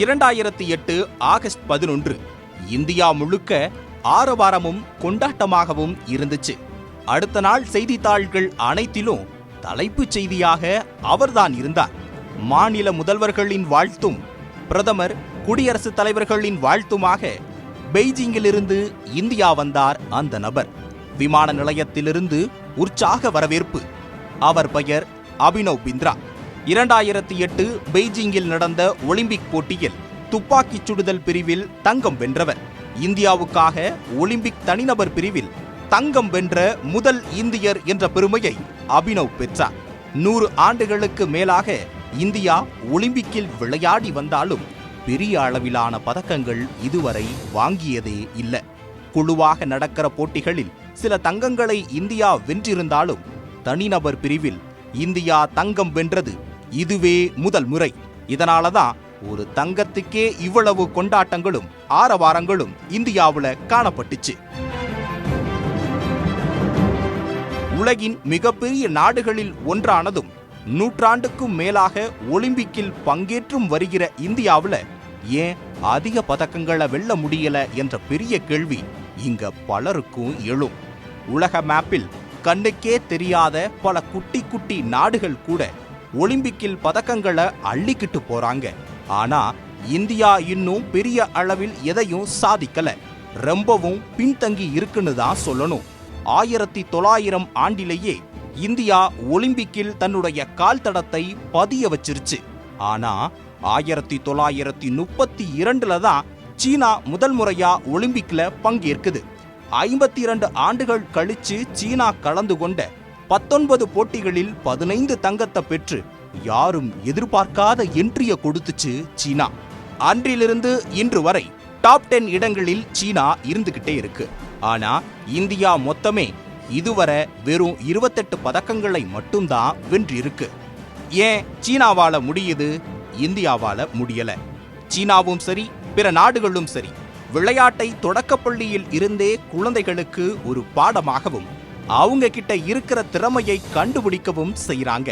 2008 August 11 India முழுக்க ஆரவாரமும் கொண்டாட்டமாகவும் இருந்துச்சு. அடுத்த நாள் செய்தித்தாள்கள் அனைத்திலும் தலைப்புச் செய்தியாக அவர்தான் இருந்தார். மாநில முதல்வர்களின் வாழ்த்தும் பிரதமர் குடியரசுத் தலைவர்களின் வாழ்த்துமாக பெய்ஜிங்கிலிருந்து இந்தியா வந்தார் அந்த நபர். விமான நிலையத்திலிருந்து உற்சாக வரவேற்பு. அவர் பெயர் அபினவ் பிந்த்ரா. 2008 பெய்ஜிங்கில் நடந்த ஒலிம்பிக் போட்டியில் துப்பாக்கிச் சுடுதல் பிரிவில் தங்கம் வென்றவர். இந்தியாவுக்காக ஒலிம்பிக் தனிநபர் பிரிவில் தங்கம் வென்ற முதல் இந்தியர் என்ற பெருமையை அபினவ் பெற்றார். 100 ஆண்டுகளுக்கு மேலாக இந்தியா ஒலிம்பிக்கில் விளையாடி வந்தாலும் பெரிய அளவிலான பதக்கங்கள் இதுவரை வாங்கியதே இல்லை. குழுவாக நடக்கிற போட்டிகளில் சில தங்கங்களை இந்தியா வென்றிருந்தாலும் தனிநபர் பிரிவில் இந்தியா தங்கம் வென்றது இதுவே முதல் முறை. இதனாலதான் ஒரு தங்கத்துக்கே இவ்வளவு கொண்டாட்டங்களும் ஆரவாரங்களும் இந்தியாவுல காணப்பட்டுச்சு. உலகின் மிகப்பெரிய நாடுகளில் ஒன்றானதும் நூற்றாண்டுக்கும் மேலாக ஒலிம்பிக்கில் பங்கேற்றும் வருகிற இந்தியாவுல ஏன் அதிக பதக்கங்களை வெல்ல முடியல என்ற பெரிய கேள்வி இங்க பலருக்கும் எழும். உலக மேப்பில் கண்ணுக்கே தெரியாத பல குட்டி குட்டி நாடுகள் கூட ஒலிம்பிக்கில் பதக்கங்களை அள்ளிக்கிட்டு போறாங்க. ஆனா இந்தியா இன்னும் பெரிய அளவில் எதையும் சாதிக்கல, ரொம்பவும் பின்தங்கி இருக்குன்னு தான் சொல்லணும். 1900 ஆண்டிலேயே இந்தியா ஒலிம்பிக்கில் தன்னுடைய கால் தடத்தை பதிய வச்சிருச்சு. ஆனா 1932 தான் சீனா முதல் முறையா ஒலிம்பிக்ல பங்கேற்குது. 52 ஆண்டுகள் கழிச்சு சீனா கலந்து கொண்ட 19 போட்டிகளில் 15 தங்கத்தை பெற்று யாரும் எதிர்பார்க்காத என்ட்ரிய கொடுத்துச்சு சீனா. அன்றிலிருந்து இன்று வரை டாப் 10 இடங்களில் சீனா இருந்துகிட்டே இருக்கு. ஆனா இந்தியா மொத்தமே இதுவரை வெறும் 28 பதக்கங்களை மட்டும்தான் வென்றிருக்கு. ஏன் சீனாவால முடியுது, இந்தியாவால முடியல? சீனாவும் சரி பிற நாடுகளும் சரி விளையாட்டை தொடக்கப்பள்ளியில் இருந்தே குழந்தைகளுக்கு ஒரு பாடமாகவும் அவங்க கிட்ட இருக்கிற திறமையை கண்டுபிடிக்கவும் செய்யறாங்க.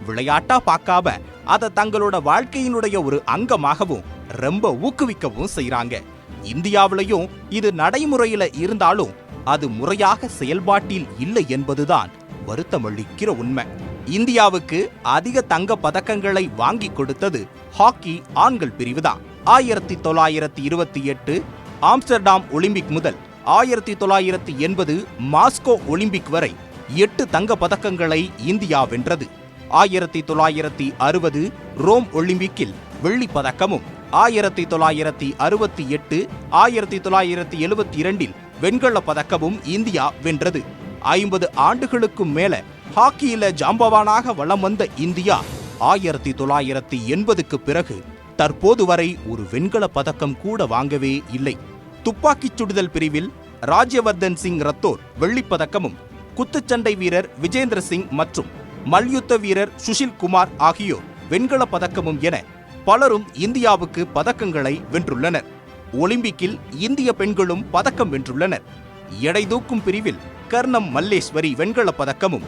விளையாட்டா பார்க்காம அதை தங்களோட வாழ்க்கையினுடைய ஒரு அங்கமாகவும் ரொம்ப ஊக்குவிக்கவும் செய்யறாங்க. இந்தியாவிலையும் இது நடைமுறையில இருந்தாலும் அது முறையாக செயல்பாட்டில் இல்லை என்பதுதான் வருத்தமளிக்கிற உண்மை. இந்தியாவுக்கு அதிக தங்க பதக்கங்களை வாங்கி கொடுத்தது ஹாக்கி ஆண்கள் பிரிவுதான். 1928 ஆம்ஸ்டர்டாம் ஒலிம்பிக் முதல் 1980 மாஸ்கோ ஒலிம்பிக் வரை 8 தங்க பதக்கங்களை இந்தியா வென்றது. 1960 ரோம் ஒலிம்பிக்கில் வெள்ளி பதக்கமும் 1968 1972 வெண்கல பதக்கமும் இந்தியா வென்றது. 50 ஆண்டுகளுக்கும் மேல ஹாக்கியில ஜாம்பவானாக வலம் வந்த இந்தியா 1980க்கு பிறகு தற்போது வரை ஒரு வெண்கல பதக்கம் கூட வாங்கவே இல்லை. துப்பாக்கிச் சுடுதல் பிரிவில் ராஜ்யவர்தன் சிங் ரத்தோர் வெள்ளிப்பதக்கமும், குத்துச்சண்டை வீரர் விஜேந்திர சிங் மற்றும் மல்யுத்த வீரர் சுஷில் குமார் ஆகியோர் வெண்கல பதக்கமும் என பலரும் இந்தியாவுக்கு பதக்கங்களை வென்றுள்ளனர். ஒலிம்பிக்கில் இந்திய பெண்களும் பதக்கம் வென்றுள்ளனர். எடை தூக்கும் பிரிவில் கர்ணம் மல்லேஸ்வரி வெண்கல பதக்கமும்,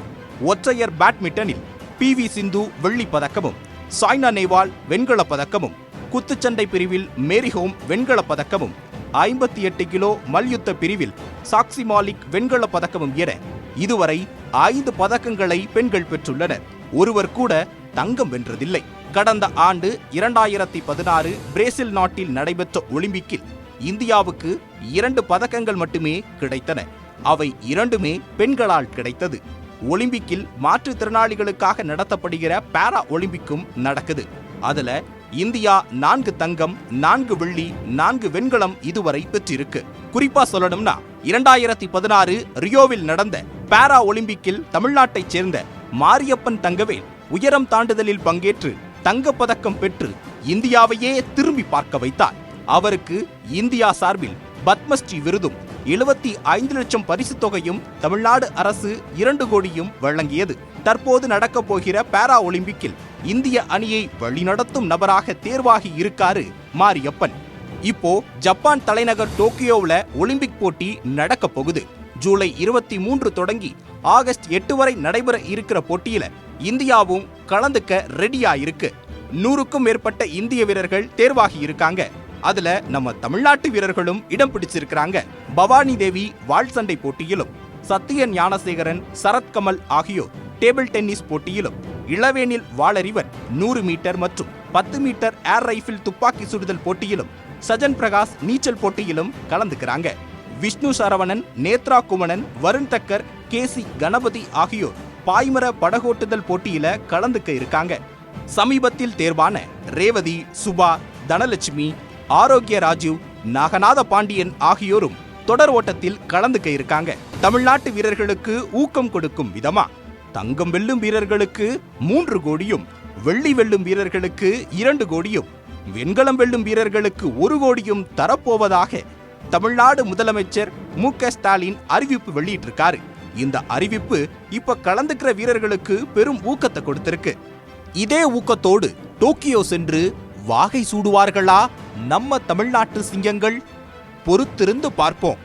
ஒற்றையர் பேட்மிண்டனில் PV சிந்து வெள்ளி பதக்கமும், சாய்னா நேவால் வெண்கல பதக்கமும், குத்துச்சண்டை பிரிவில் மேரிஹோம் வெண்கல பதக்கமும், 58 கிலோ மல்யுத்த பிரிவில் சாக்சி மாலிக் வெண்கல பதக்கமும் என இதுவரை 5 பதக்கங்களை பெண்கள் பெற்றுள்ளனர். ஒருவர் கூட தங்கம் வென்றதில்லை. கடந்த ஆண்டு 2016 பிரேசில் நாட்டில் நடைபெற்ற ஒலிம்பிக்கில் இந்தியாவுக்கு 2 பதக்கங்கள் மட்டுமே கிடைத்தன. அவை இரண்டுமே பெண்களால் கிடைத்தது. ஒலிம்பிக்கில் மாற்றுத்திறனாளிகளுக்காக நடத்தப்படுகிற பாரா ஒலிம்பிக்கும் நடக்குது. அதுல இந்தியா 4 தங்கம், 4 வெள்ளி, 4 வெண்கலம் இதுவரை பெற்றிருக்கு. குறிப்பா சொல்லணும்னா 2016 ரியோவில் நடந்த பாரா ஒலிம்பிக்கில் தமிழ்நாட்டைச் சேர்ந்த மாரியப்பன் தங்கவேல் உயரம் தாண்டுதலில் பங்கேற்று தங்கப்பதக்கம் பெற்று இந்தியாவையே திரும்பி பார்க்க வைத்தார். அவருக்கு இந்தியா சார்பில் பத்மஸ்ரீ விருதும் 75 லட்சம் பரிசு தொகையும் தமிழ்நாடு அரசு 2 கோடியும் வழங்கியது. தற்போது நடக்கப் போகிற பாரா ஒலிம்பிக்கில் இந்திய அணியை வழிநடத்தும் நபராக தேர்வாகி இருக்காரு மாரியப்பன். இப்போ ஜப்பான் தலைநகர் டோக்கியோவில் ஒலிம்பிக் போட்டி நடக்க போகுது. ஜூலை 23 தொடங்கி ஆகஸ்ட் 8 வரை நடைபெற இருக்கிற போட்டியில இந்தியாவும் கலந்துக்க ரெடியா இருக்கு. 100க்கும் மேற்பட்ட இந்திய வீரர்கள் தேர்வாகி இருக்காங்க. அதுல நம்ம தமிழ்நாட்டு வீரர்களும் இடம் பிடிச்சிருக்காங்க. பவானி தேவி வாள் சண்டை போட்டியிலும், சத்தியன் ஞானசேகரன், சரத்கமல் ஆகியோர் டேபிள் டென்னிஸ் போட்டியிலும், இளவேனில் வாளறிவன் 100 மீட்டர் மற்றும் 10 மீட்டர் ஏர் ரைபிள் துப்பாக்கி சுடுதல் போட்டியிலும், சஜன் பிரகாஷ் நீச்சல் போட்டியிலும் கலந்துக்கிறாங்க. விஷ்ணு சரவணன், நேத்ரா குமணன், வருண் தக்கர், கேசி கணபதி ஆகியோர் பாய்மர படகோட்டுதல் போட்டியில கலந்துக்க இருக்காங்க. சமீபத்தில் தேர்வான ரேவதி, சுபா, தனலட்சுமி, ஆரோக்கிய ராஜு, நாகநாத பாண்டியன் ஆகியோரும் தொடர் ஓட்டத்தில் கலந்துக்க இருக்காங்க. தமிழ்நாட்டு வீரர்களுக்கு ஊக்கம் கொடுக்கும் விதமா தங்கம் வெல்லும் வீரர்களுக்கு 3 கோடியும், வெள்ளி வெல்லும் வீரர்களுக்கு 2 கோடியும், வெண்கலம் வெல்லும் வீரர்களுக்கு 1 கோடியும் தரப்போவதாக தமிழ்நாடு முதலமைச்சர் மு.க. ஸ்டாலின் அறிவிப்பு வெளியிட்டிருக்காரு. இந்த அறிவிப்பு இப்ப கலந்துக்கிற வீரர்களுக்கு பெரும் ஊக்கத்தை கொடுத்திருக்கு. இதே ஊக்கத்தோடு டோக்கியோ சென்று வாகை சூடுவார்களா நம்ம தமிழ்நாட்டு சிங்கங்கள்? பொறுத்திருந்து பார்ப்போம்.